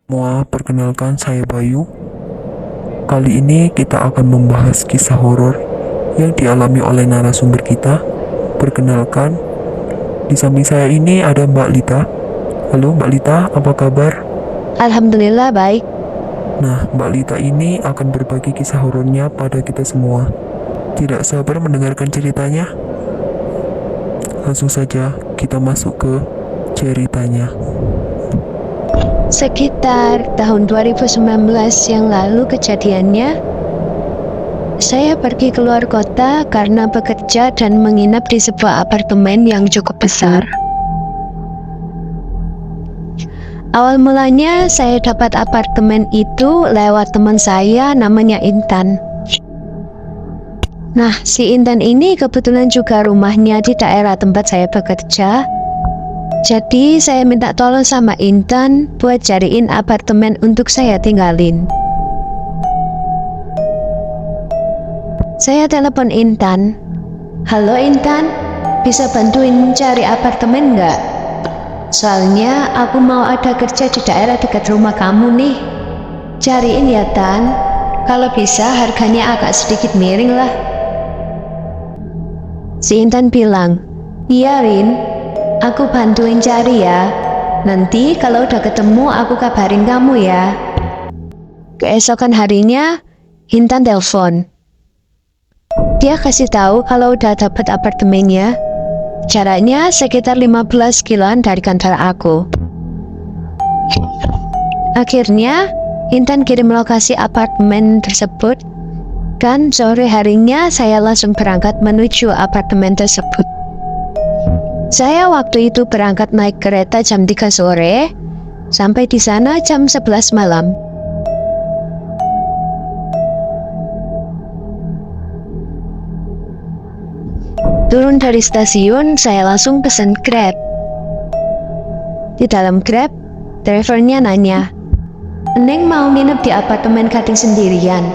Semua, perkenalkan saya Bayu. Kali ini kita akan membahas kisah horor yang dialami oleh narasumber kita. Perkenalkan, di samping saya ini ada Mbak Lita. Halo Mbak Lita, apa kabar? Alhamdulillah baik. Nah, Mbak Lita ini akan berbagi kisah horornya pada kita semua. Tidak sabar mendengarkan ceritanya. Langsung saja kita masuk ke ceritanya. Sekitar tahun 2019 yang lalu kejadiannya, saya pergi keluar kota karena bekerja dan menginap di sebuah apartemen yang cukup besar. Awal mulanya saya dapat apartemen itu lewat teman saya namanya Intan. Nah, si Intan ini kebetulan juga rumahnya di daerah tempat saya bekerja. Jadi saya minta tolong sama Intan buat cariin apartemen untuk saya tinggalin. Saya telepon Intan. Halo Intan, bisa bantuin cari apartemen nggak? Soalnya aku mau ada kerja di daerah dekat rumah kamu nih. Cariin ya Tan, kalau bisa harganya agak sedikit miring lah. Si Intan bilang, iya Rin, aku bantuin cari ya. Nanti kalau udah ketemu aku kabarin kamu ya. Keesokan harinya, Intan telepon. Dia kasih tahu kalau udah dapet apartemennya. Jaraknya sekitar 15 kiloan dari kantor aku. Akhirnya, Intan kirim lokasi apartemen tersebut. Dan sore harinya saya langsung berangkat menuju apartemen tersebut. Saya waktu itu berangkat naik kereta jam 3 sore, sampai di sana jam 11 malam. Turun dari stasiun, saya langsung pesen Grab. Di dalam Grab, drivernya nanya, Neng mau nginep di apartemen Gading sendirian?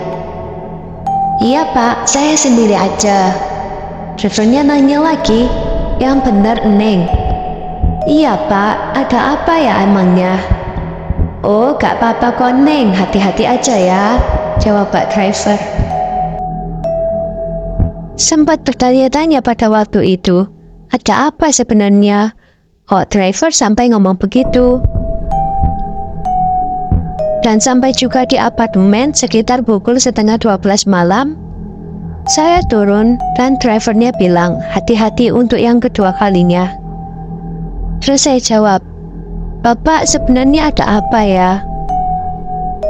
Iya pak, saya sendiri aja. Drivernya nanya lagi, yang benar Neng? Iya pak, ada apa ya emangnya? Oh gak apa-apa kok Neng, hati-hati aja ya, jawab pak driver. Sempat bertanya-tanya pada waktu itu, ada apa sebenarnya? Kok driver sampai ngomong begitu? Dan sampai juga di apartemen sekitar pukul setengah 12 malam, saya turun dan drivernya bilang hati-hati untuk yang kedua kalinya. Terus saya jawab, Bapak sebenarnya ada apa ya?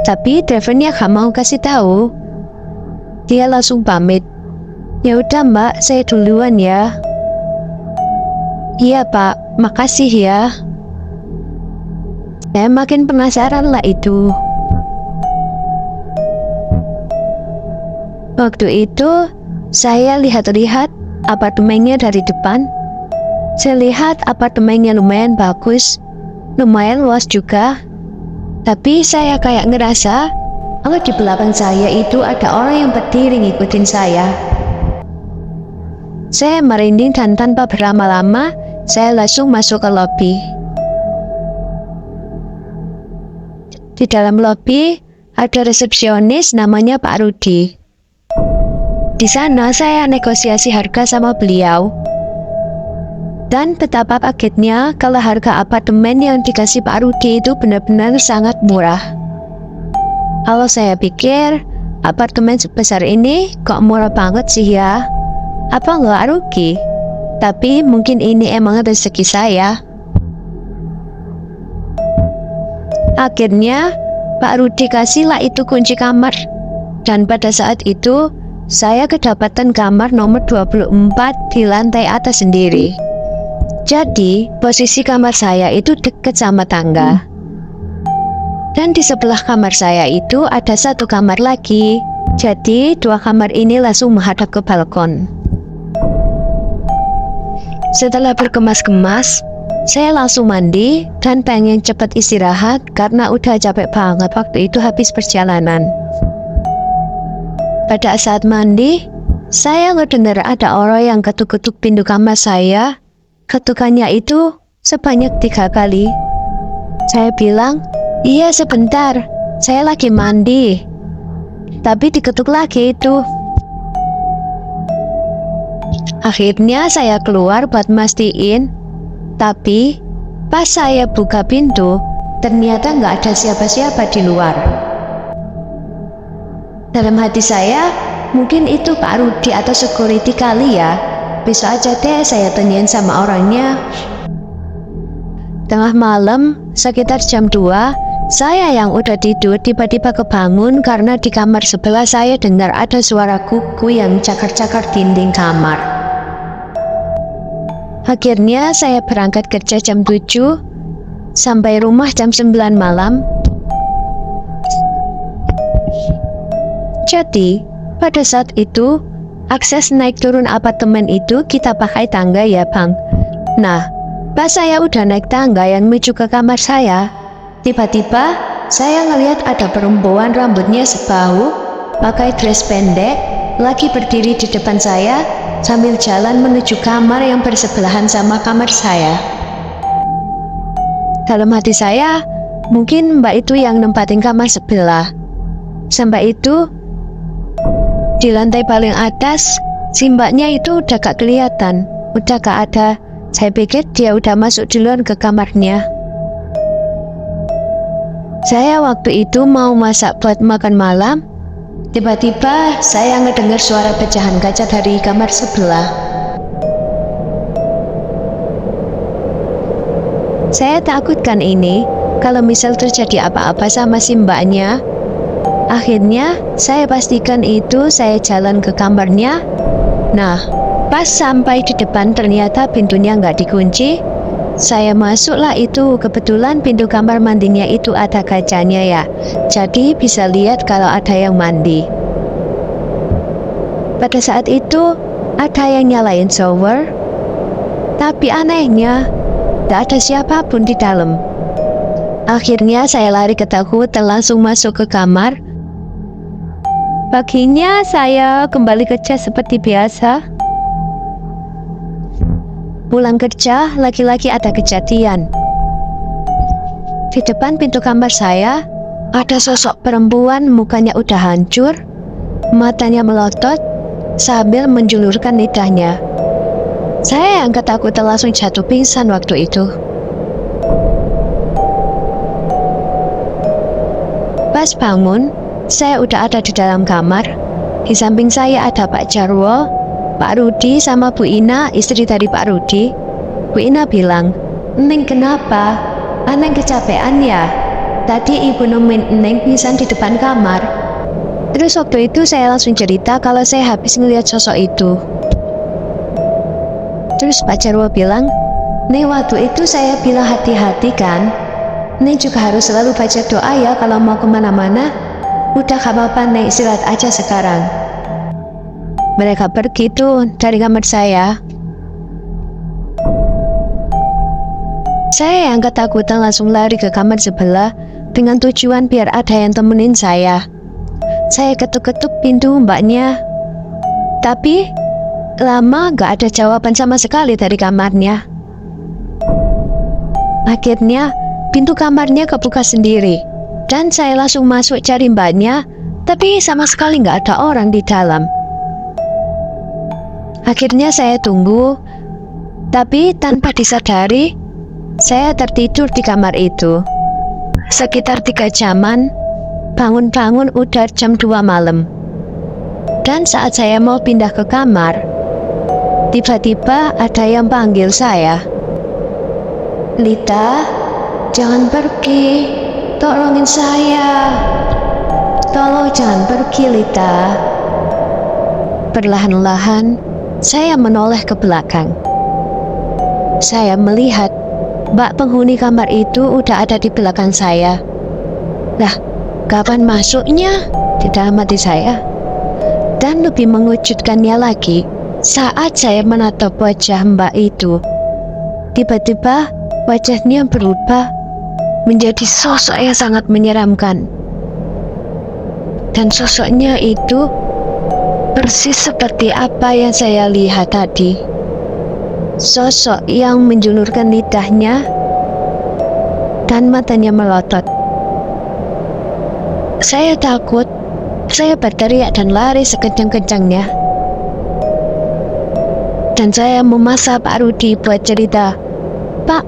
Tapi drivernya gak mau kasih tahu. Dia langsung pamit. Ya udah mbak, saya duluan ya. Iya pak, makasih ya. Saya makin penasaran lah itu. Waktu itu, saya lihat-lihat apartemennya dari depan. Saya lihat apartemennya lumayan bagus, lumayan luas juga. Tapi saya kayak ngerasa, kalau di belakang saya itu ada orang yang berdiri ngikutin saya. Saya merinding dan tanpa berlama-lama, saya langsung masuk ke lobi. Di dalam lobi, ada resepsionis namanya Pak Rudi. Di sana saya negosiasi harga sama beliau. Dan betapa kagetnya kalau harga apartemen yang dikasih Pak Rudi itu benar-benar sangat murah. Kalau saya pikir, apartemen sebesar ini kok murah banget sih ya? Apa nggak rugi? Tapi mungkin ini emang rezeki saya. Akhirnya, Pak Rudi kasihlah itu kunci kamar. Dan pada saat itu, saya kedapatan kamar nomor 24 di lantai atas sendiri. Jadi, posisi kamar saya itu dekat sama tangga. Dan di sebelah kamar saya itu ada satu kamar lagi. Jadi, dua kamar ini langsung menghadap ke balkon. Setelah berkemas-kemas, saya langsung mandi dan pengen cepat istirahat karena udah capek banget waktu itu habis perjalanan. Pada saat mandi, saya ngedengar ada orang yang ketuk-ketuk pintu kamar saya. Ketukannya itu sebanyak 3 kali. Saya bilang, Iya, sebentar. Saya lagi mandi. Tapi diketuk lagi itu. Akhirnya saya keluar buat mastiin. Tapi pas saya buka pintu, ternyata nggak ada siapa-siapa di luar. Dalam hati saya, mungkin itu Pak Rudi atau security kali ya. Besok aja deh saya tanyain sama orangnya. Tengah malam, sekitar jam 2, saya yang udah tidur tiba-tiba kebangun karena di kamar sebelah saya dengar ada suara kuku yang cakar-cakar dinding kamar. Akhirnya saya berangkat kerja jam 7, sampai rumah jam 9 malam. Jadi, pada saat itu, akses naik turun apartemen itu kita pakai tangga ya Bang. Nah, pas saya udah naik tangga yang menuju ke kamar saya, tiba-tiba saya ngelihat ada perempuan rambutnya sebahu, pakai dress pendek, lagi berdiri di depan saya, sambil jalan menuju kamar yang bersebelahan sama kamar saya. Dalam hati saya, mungkin mbak itu yang nempatin kamar sebelah. Sampai itu, di lantai paling atas, si mbaknya itu udah gak kelihatan, udah gak ada. Saya pikir dia udah masuk duluan ke kamarnya. Saya waktu itu mau masak buat makan malam. Tiba-tiba saya ngedengar suara pecahan kaca dari kamar sebelah. Saya takutkan ini kalau misal terjadi apa-apa sama si mbaknya. Akhirnya saya pastikan itu saya jalan ke kamarnya. Nah, pas sampai di depan ternyata pintunya nggak dikunci. Saya masuklah itu, kebetulan pintu kamar mandinya itu ada kacanya ya. Jadi bisa lihat kalau ada yang mandi. Pada saat itu ada yang nyalain shower. Tapi anehnya, nggak ada siapapun di dalam. Akhirnya saya lari ketakutan langsung masuk ke kamar. Paginya saya kembali kerja seperti biasa. Pulang kerja, lagi-lagi ada kejadian. Di depan pintu kamar saya, ada sosok perempuan mukanya udah hancur, matanya melotot, sambil menjulurkan lidahnya. Saya yang ketakutan langsung jatuh pingsan waktu itu. Pas bangun, saya udah ada di dalam kamar. Di samping saya ada Pak Jarwo, Pak Rudi sama Bu Ina, istri dari Pak Rudi. Bu Ina bilang, "Neng kenapa? Neng kecapean ya? Tadi ibu nemuin Neng pingsan di depan kamar." Terus waktu itu saya langsung cerita kalau saya habis ngeliat sosok itu. Terus Pak Jarwo bilang, "Neng waktu itu saya bilang hati-hati kan? Neng juga harus selalu baca doa ya kalau mau kemana-mana. Udah gak apa-apa Neng, istirahat aja sekarang." Mereka pergi tuh dari kamar saya. Saya yang ketakutan langsung lari ke kamar sebelah dengan tujuan biar ada yang temenin saya. Saya ketuk-ketuk pintu mbaknya. Tapi lama gak ada jawaban sama sekali dari kamarnya. Akhirnya pintu kamarnya kebuka sendiri. Dan saya langsung masuk cari mbaknya, tapi sama sekali nggak ada orang di dalam. Akhirnya saya tunggu, tapi tanpa disadari, saya tertidur di kamar itu. Sekitar 3 jaman, bangun-bangun udah jam 2 malam. Dan saat saya mau pindah ke kamar, tiba-tiba ada yang panggil saya. "Lita, jangan pergi. Tolongin saya. Tolong jangan pergi, Lita." Perlahan-lahan, saya menoleh ke belakang. Saya melihat mbak penghuni kamar itu udah ada di belakang saya. Lah, kapan masuknya? Di dalam hati saya. Dan lebih mengejutkannya lagi, saat saya menatap wajah mbak itu, tiba-tiba wajahnya berubah menjadi sosok yang sangat menyeramkan. Dan sosoknya itu persis seperti apa yang saya lihat tadi. Sosok yang menjulurkan lidahnya dan matanya melotot. Saya takut. Saya berteriak dan lari sekencang-kencangnya. Dan saya memaksa Pak Rudi buat cerita. Pak,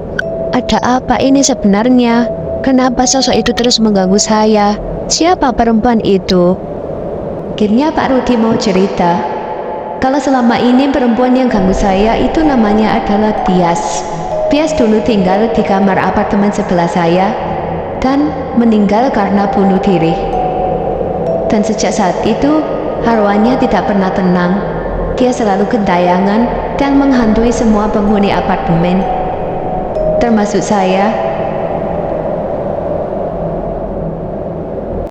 ada apa ini sebenarnya? Kenapa sosok itu terus mengganggu saya? Siapa perempuan itu? Akhirnya Pak Rudi mau cerita. Kalau selama ini perempuan yang ganggu saya itu namanya adalah Tias. Tias dulu tinggal di kamar apartemen sebelah saya dan meninggal karena bunuh diri. Dan sejak saat itu, arwahnya tidak pernah tenang. Dia selalu gentayangan dan menghantui semua penghuni apartemen, termasuk saya.